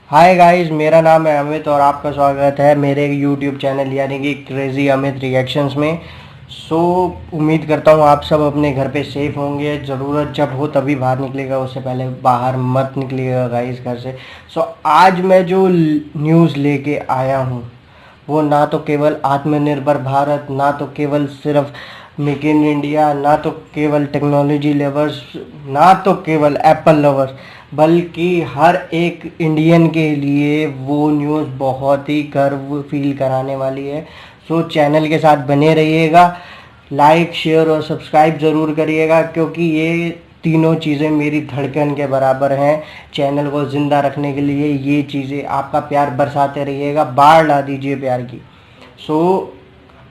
Hi guys, मेरा नाम है अमित और आपका स्वागत है मेरे यूट्यूब चैनल यानी कि क्रेजी अमित रिएक्शंस में। उम्मीद करता हूँ आप सब अपने घर पे सेफ होंगे। ज़रूरत जब हो तभी बाहर निकलेगा, उससे पहले बाहर मत निकलिएगा गाइस घर से। आज मैं जो न्यूज़ लेके आया हूँ वो ना तो केवल आत्मनिर्भर भारत, ना तो केवल सिर्फ मेक इन इंडिया, ना तो केवल टेक्नोलॉजी लवर्स, ना तो केवल एप्पल लवर्स, बल्कि हर एक इंडियन के लिए वो न्यूज़ बहुत ही गर्व फील कराने वाली है। चैनल के साथ बने रहिएगा, लाइक शेयर और सब्सक्राइब ज़रूर करिएगा, क्योंकि ये तीनों चीज़ें मेरी धड़कन के बराबर हैं। चैनल को ज़िंदा रखने के लिए ये चीज़ें आपका प्यार बरसाते रहिएगा, बाढ़ ला दीजिए प्यार की।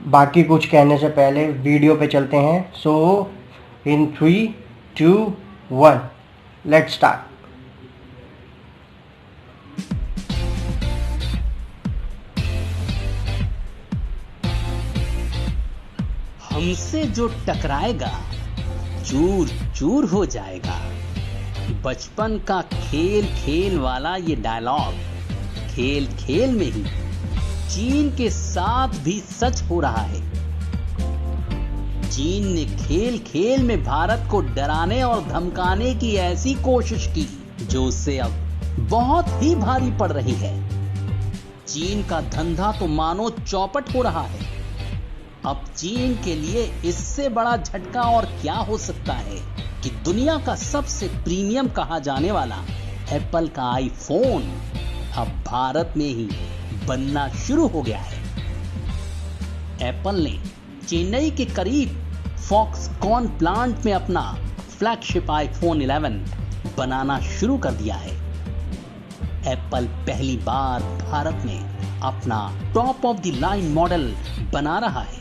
बाकी कुछ कहने से पहले वीडियो पे चलते हैं। इन 3, 2, 1 लेट्स स्टार्ट। हमसे जो टकराएगा चूर चूर हो जाएगा। बचपन का खेल खेल वाला ये डायलॉग खेल खेल में ही चीन के साथ भी सच हो रहा है। चीन ने खेल खेल में भारत को डराने और धमकाने की ऐसी कोशिश की जो उससे अब बहुत ही भारी पड़ रही है। चीन का धंधा तो मानो चौपट हो रहा है। अब चीन के लिए इससे बड़ा झटका और क्या हो सकता है कि दुनिया का सबसे प्रीमियम कहा जाने वाला एप्पल का आईफोन अब भारत में ही बनना शुरू हो गया है। एप्पल ने चेन्नई के करीब फॉक्सकॉन प्लांट में अपना फ्लैगशिप आईफोन 11 बनाना शुरू कर दिया है। एप्पल पहली बार भारत में अपना top of the line model बना रहा है।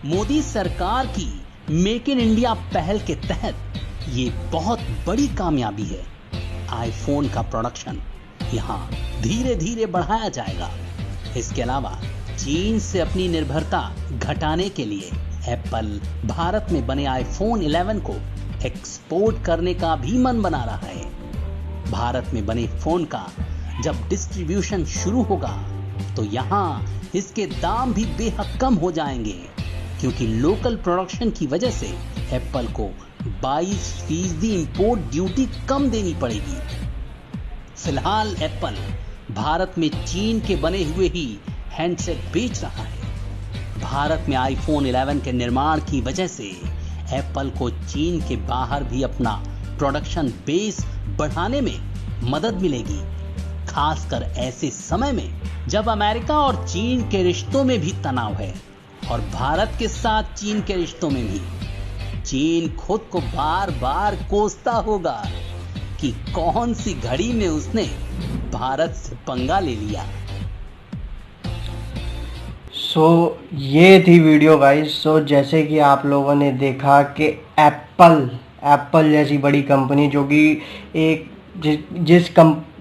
मोदी सरकार की मेक इन इंडिया पहल के तहत ये बहुत बड़ी कामयाबी है। आईफोन का प्रोडक्शन यहां धीरे धीरे बढ़ाया जाएगा। इसके अलावा चीन से अपनी निर्भरता घटाने के लिए एप्पल भारत में बने आईफोन 11 को एक्सपोर्ट करने का भी मन बना रहा है। भारत में बने फोन का जब डिस्ट्रीब्यूशन शुरू होगा तो यहां इसके दाम भी बेहद कम हो जाएंगे, क्योंकि लोकल प्रोडक्शन की वजह से एप्पल को 22% इंपोर्ट ड्यूटी कम देनी पड़ेगी। फिलहाल एप्पल भारत में चीन के बने हुए ही हैंडसेट बेच रहा है। भारत में आईफोन 11 के निर्माण की वजह से एप्पल को चीन के बाहर भी अपना प्रोडक्शन बेस बढ़ाने में मदद मिलेगी, खासकर ऐसे समय में जब अमेरिका और चीन के रिश्तों में भी तनाव है और भारत के साथ चीन के रिश्तों में भी। चीन खुद को बार बार कोसता होगा कि कौन सी घड़ी में उसने भारत से पंगा ले लिया। ये थी वीडियो गाइस। जैसे कि आप लोगों ने देखा कि एप्पल जैसी बड़ी कंपनी, जो कि एक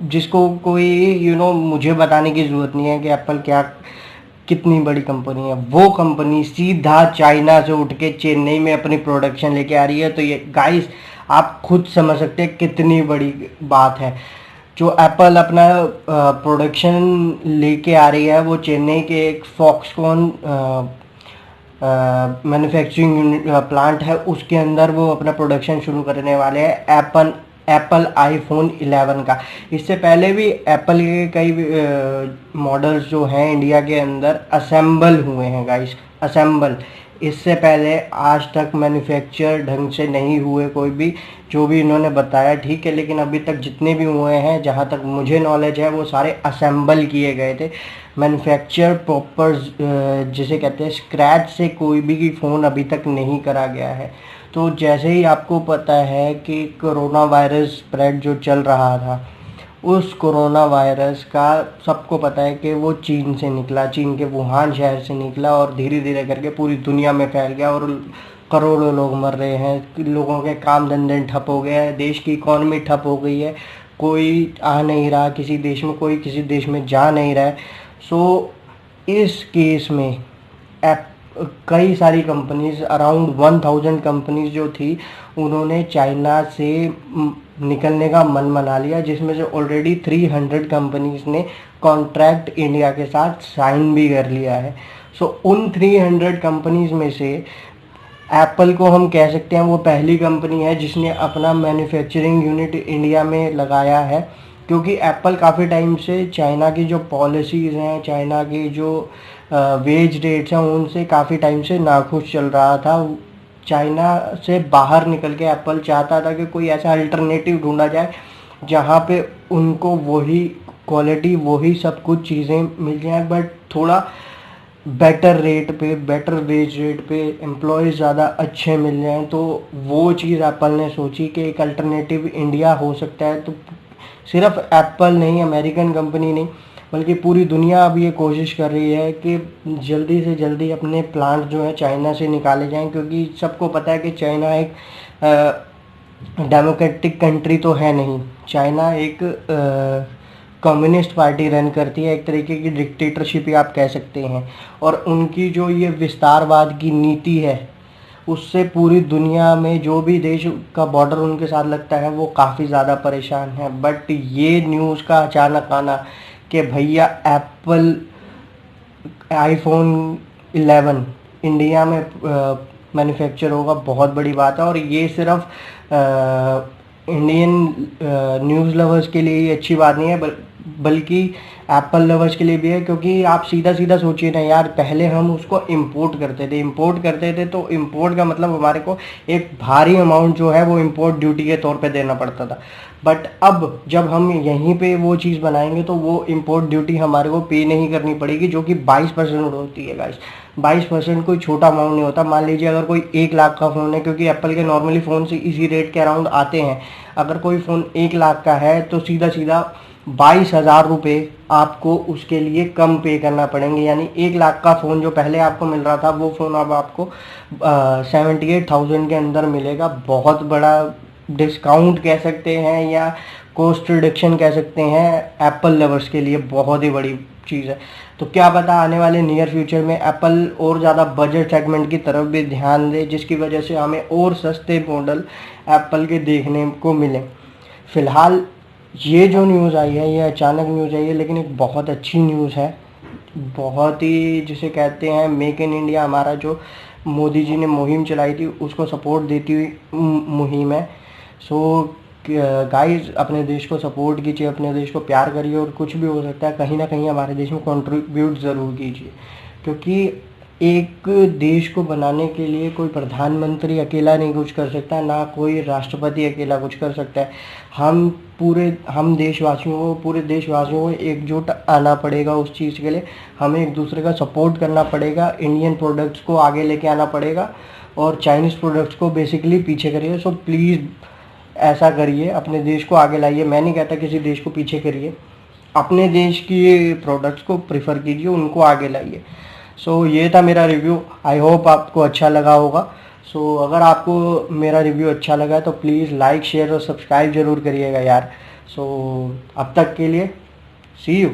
जिसको कोई मुझे बताने की ज़रूरत नहीं है कि एप्पल कितनी बड़ी कंपनी है, वो कंपनी सीधा चाइना से उठ के चेन्नई में अपनी प्रोडक्शन लेके आ रही है। तो ये गाइस आप खुद समझ सकते हैं कितनी बड़ी बात है। जो एप्पल अपना प्रोडक्शन लेके आ रही है वो चेन्नई के एक फॉक्सकॉन मैन्युफैक्चरिंग प्लांट है, उसके अंदर वो अपना प्रोडक्शन शुरू करने वाले हैं एप्पल आईफोन 11 का। इससे पहले भी एप्पल के कई मॉडल्स जो हैं इंडिया के अंदर असेंबल हुए हैं गाइस, असेंबल। इससे पहले आज तक मैन्युफैक्चर ढंग से नहीं हुए कोई भी, जो भी इन्होंने बताया ठीक है, लेकिन अभी तक जितने भी हुए हैं जहाँ तक मुझे नॉलेज है वो सारे असेंबल किए गए थे। मैन्युफैक्चर प्रॉपर जिसे कहते हैं स्क्रैच से कोई भी फ़ोन अभी तक नहीं करा गया है। तो जैसे ही आपको पता है कि कोरोना वायरस स्प्रेड जो चल रहा था, उस कोरोना वायरस का सबको पता है कि वो चीन से निकला, चीन के वुहान शहर से निकला और धीरे धीरे करके पूरी दुनिया में फैल गया और करोड़ों लोग मर रहे हैं। लोगों के काम धंधे ठप हो गए हैं, देश की इकॉनमी ठप हो गई है, कोई आ नहीं रहा किसी देश में, कोई किसी देश में जा नहीं रहा है। इस केस में कई सारी कंपनीज, अराउंड 1000 कंपनीज जो थी, उन्होंने चाइना से निकलने का मन बना लिया, जिसमें से ऑलरेडी 300 कंपनीज ने कॉन्ट्रैक्ट इंडिया के साथ साइन भी कर लिया है। सो उन 300 कंपनीज में से एप्पल को हम कह सकते हैं वो पहली कंपनी है जिसने अपना मैन्युफैक्चरिंग यूनिट इंडिया में लगाया है, क्योंकि एप्पल काफ़ी टाइम से चाइना की जो पॉलिसीज़ हैं, चाइना की जो वेज रेट्स हैं, उनसे काफ़ी टाइम से नाखुश चल रहा था। चाइना से बाहर निकल के एप्पल चाहता था कि कोई ऐसा अल्टरनेटिव ढूंढा जाए जहाँ पे उनको वही क्वालिटी, वही सब कुछ चीज़ें मिल जाएं, बट थोड़ा बेटर रेट पे, बेटर वेज रेट पे, एम्प्लॉयज़ ज़्यादा अच्छे मिल जाएं। तो वो चीज़ एप्पल ने सोची कि एक अल्टरनेटिव इंडिया हो सकता है। तो सिर्फ एप्पल नहीं, अमेरिकन कंपनी नहीं, बल्कि पूरी दुनिया अब ये कोशिश कर रही है कि जल्दी से जल्दी अपने प्लांट जो है चाइना से निकाले जाएं, क्योंकि सबको पता है कि चाइना एक डेमोक्रेटिक कंट्री तो है नहीं। चाइना एक कम्युनिस्ट पार्टी रन करती है, एक तरीके की डिक्टेटरशिप ही आप कह सकते हैं। और उनकी जो ये विस्तारवाद की नीति है, उससे पूरी दुनिया में जो भी देश का बॉर्डर उनके साथ लगता है वो काफ़ी ज़्यादा परेशान है। बट ये न्यूज़ का अचानक आना कि भैया एप्पल आईफोन 11 इंडिया में मैन्युफैक्चर होगा, बहुत बड़ी बात है। और ये सिर्फ इंडियन न्यूज़ लवर्स के लिए ही अच्छी बात नहीं है, बल्कि एप्पल लवर्स के लिए भी है। क्योंकि आप सीधा सीधा सोचिए ना यार, पहले हम उसको इंपोर्ट करते थे तो इंपोर्ट का मतलब हमारे को एक भारी अमाउंट जो है वो इंपोर्ट ड्यूटी के तौर पे देना पड़ता था। बट अब जब हम यहीं पे वो चीज़ बनाएंगे तो वो इंपोर्ट ड्यूटी हमारे को पे नहीं करनी पड़ेगी, जो कि 22% होती है गाइस। 22% कोई छोटा अमाउंट नहीं होता। मान लीजिए अगर कोई 1 लाख का फ़ोन है, क्योंकि एप्पल के नॉर्मली फ़ोन से इसी रेट के अराउंड आते हैं, अगर कोई फ़ोन 1 लाख का है तो सीधा सीधा 22,000 रुपये आपको उसके लिए कम पे करना पड़ेंगे। यानी 1 लाख का फ़ोन जो पहले आपको मिल रहा था, वो फ़ोन अब आपको 78,000 के अंदर मिलेगा। बहुत बड़ा डिस्काउंट कह सकते हैं या कॉस्ट रिडक्शन कह सकते हैं, एप्पल लवर्स के लिए बहुत ही बड़ी चीज़ है। तो क्या पता आने वाले नियर फ्यूचर में एप्पल और ज़्यादा बजट सेगमेंट की तरफ भी ध्यान दे, जिसकी वजह से हमें और सस्ते मॉडल एप्पल के देखने को मिले। फ़िलहाल ये जो न्यूज़ आई है, ये अचानक न्यूज़ आई है, लेकिन एक बहुत अच्छी न्यूज़ है। बहुत ही जिसे कहते हैं मेक इन इंडिया, हमारा जो मोदी जी ने मुहिम चलाई थी उसको सपोर्ट देती हुई मुहिम है। सो गाइस, अपने देश को सपोर्ट कीजिए, अपने देश को प्यार करिए, और कुछ भी हो सकता है कहीं ना कहीं हमारे देश में कंट्रीब्यूट ज़रूर कीजिए। क्योंकि एक देश को बनाने के लिए कोई प्रधानमंत्री अकेला नहीं कुछ कर सकता, ना कोई राष्ट्रपति अकेला कुछ कर सकता है। हम पूरे देशवासियों को एकजुट आना पड़ेगा उस चीज़ के लिए। हमें एक दूसरे का सपोर्ट करना पड़ेगा, इंडियन प्रोडक्ट्स को आगे लेके आना पड़ेगा, और चाइनीज़ प्रोडक्ट्स को बेसिकली पीछे करिए। सो प्लीज़ ऐसा करिए, अपने देश को आगे लाइए। मैं नहीं कहता किसी देश को पीछे करिए, अपने देश की प्रोडक्ट्स को प्रिफर कीजिए, उनको आगे लाइए। सो ये था मेरा रिव्यू। आई होप आपको अच्छा लगा होगा। सो अगर आपको मेरा रिव्यू अच्छा लगा तो प्लीज़ लाइक, शेयर और सब्सक्राइब ज़रूर करिएगा यार। सो अब तक के लिए सी यू।